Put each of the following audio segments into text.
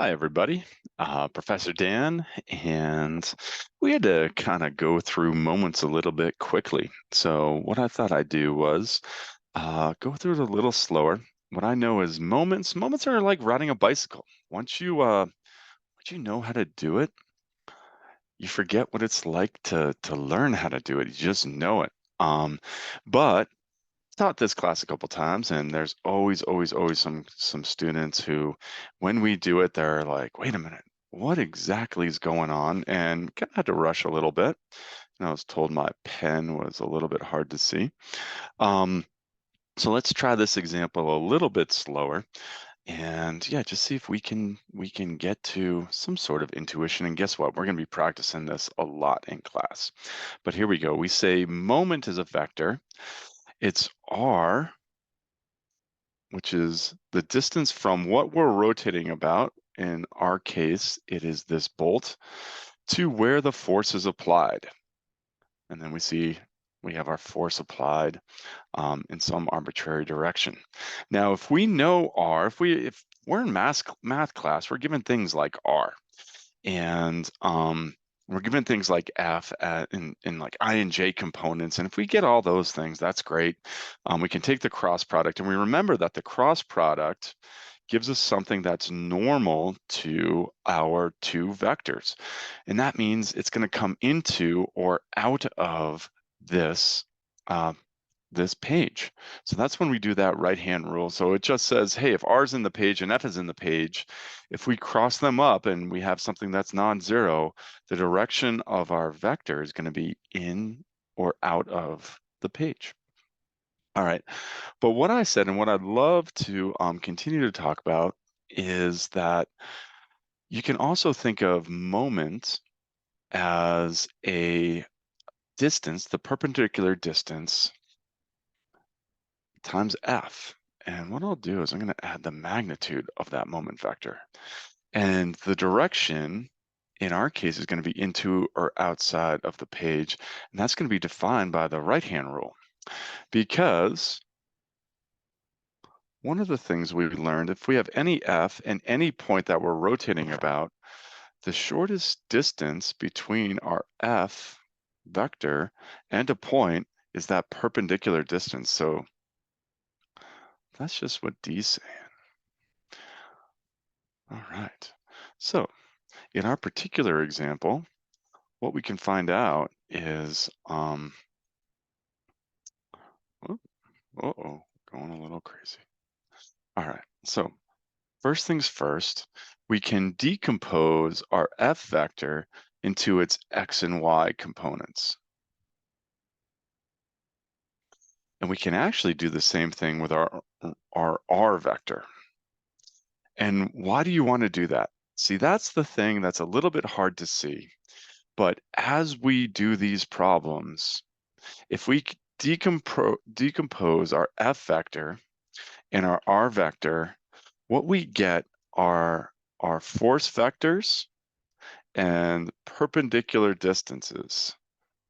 Hi, everybody. Professor Dan, and we had to kind of go through moments a little bit quickly. So what I thought I'd do was go through it a little slower. What I know is moments are like riding a bicycle. Once you know how to do it, you forget what it's like to learn how to do it. You just know it. But taught this class a couple times, and there's always some students who, when we do it, they're like, "Wait a minute, what exactly is going on?" And kind of had to rush a little bit. And I was told my pen was a little bit hard to see. Um, so let's try this example a little bit slower, and yeah, just see if we can get to some sort of intuition. And guess what? We're going to be practicing this a lot in class. But here we go. We say moment is a vector. It's r, which is the distance from what we're rotating about. In our case, it is this bolt to where the force is applied. And then we see we have our force applied in some arbitrary direction. Now, if we know R, if we're in math class, we're given things like R, and we're given things like F in like I and J components. And if we get all those things, that's great. We can take the cross product, and we remember that the cross product gives us something that's normal to our two vectors. And that means it's going to come into or out of this uh, this page. So that's when we do that right-hand rule. So it just says, hey, if R is in the page and F is in the page, if we cross them up and we have something that's non-zero, the direction of our vector is going to be in or out of the page. All right, but what I said and what I'd love to continue to talk about is that you can also think of moment as a distance, the perpendicular distance times f. And what I'll do is I'm going to add the magnitude of that moment vector. And the direction in our case is going to be into or outside of the page. And that's going to be defined by the right-hand rule. Because one of the things we learned, if we have any f and any point that we're rotating about, the shortest distance between our f vector and a point is that perpendicular distance. So that's just what D's saying. All right. So in our particular example, what we can find out is, uh-oh, going a little crazy. All right. So first things first, we can decompose our f vector into its x and y components. And we can actually do the same thing with our r vector. And why do you want to do that? See, that's the thing that's a little bit hard to see. But as we do these problems, if we decompose our f vector and our r vector, what we get are our force vectors and perpendicular distances.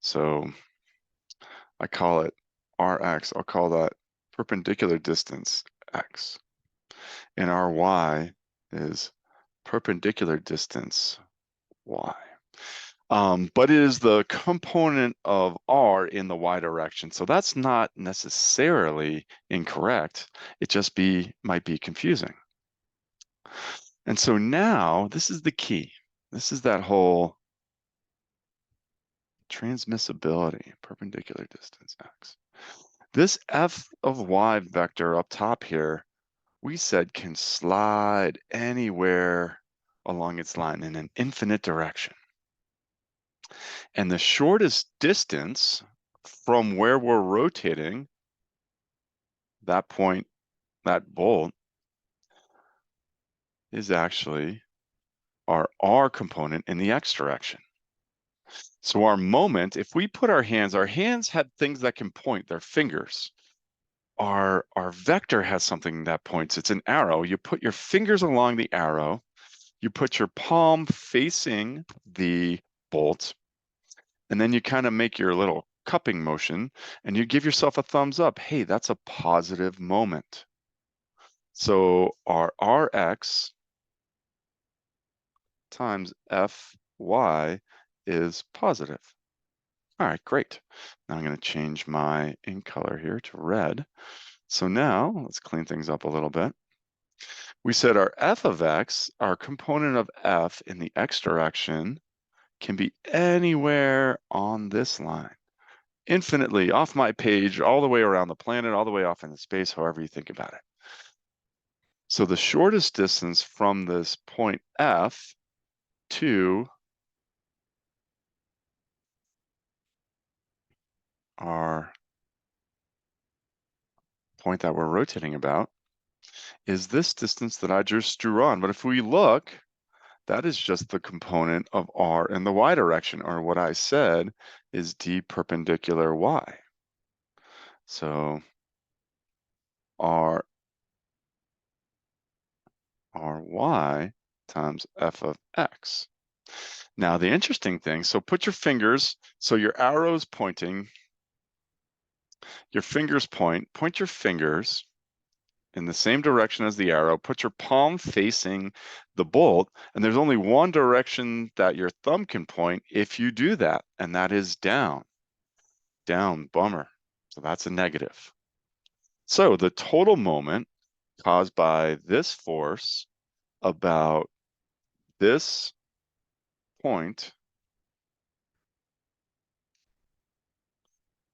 So I call it Rx, I'll call that perpendicular distance X. And Ry is perpendicular distance Y. But it is the component of R in the Y direction. So that's not necessarily incorrect. It just might be confusing. And so now this is the key. This is that whole transmissibility, perpendicular distance X. This f of y vector up top here, we said can slide anywhere along its line in an infinite direction. And the shortest distance from where we're rotating, that point, that bolt, is actually our r component in the x direction. So our moment, if we put our hands have things that can point, their fingers. Our vector has something that points. It's an arrow. You put your fingers along the arrow, you put your palm facing the bolt, and then you kind of make your little cupping motion and you give yourself a thumbs up. Hey, that's a positive moment. So our Rx times Fy is positive. All right, great. Now I'm going to change my ink color here to red. So now let's clean things up a little bit. We said our f of x, our component of f in the x direction, can be anywhere on this line. Infinitely off my page, all the way around the planet, all the way off into space, however you think about it. So the shortest distance from this point F to our point that we're rotating about is this distance that I just drew on. But if we look, that is just the component of r in the y direction, or what I said is d perpendicular y. So r ry times f of x. Now the interesting thing, so put your fingers, so your arrow's pointing, your fingers point your fingers in the same direction as the arrow, put your palm facing the bolt, and there's only one direction that your thumb can point if you do that, and that is down. Down, bummer. So that's a negative. So the total moment caused by this force about this point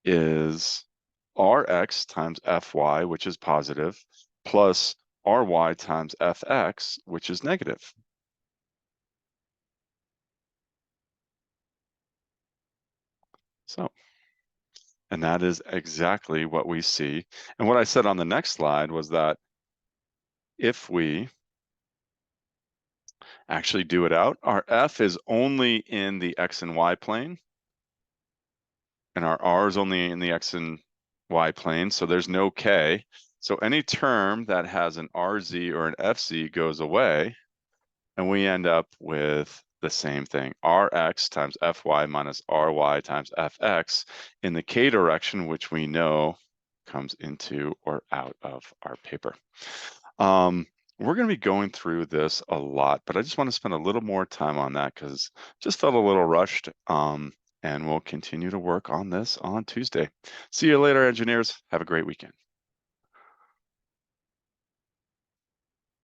is Rx times Fy, which is positive, plus Ry times Fx, which is negative. So, and that is exactly what we see. And what I said on the next slide was that if we actually do it out, our F is only in the X and Y plane, and our R is only in the X and Y plane, so there's no K. So any term that has an RZ or an FC goes away, and we end up with the same thing, Rx times Fy minus Ry times Fx in the K direction, which we know comes into or out of our paper. We're going to be going through this a lot, but I just want to spend a little more time on that because just felt a little rushed. And we'll continue to work on this on Tuesday. See you later, engineers. Have a great weekend.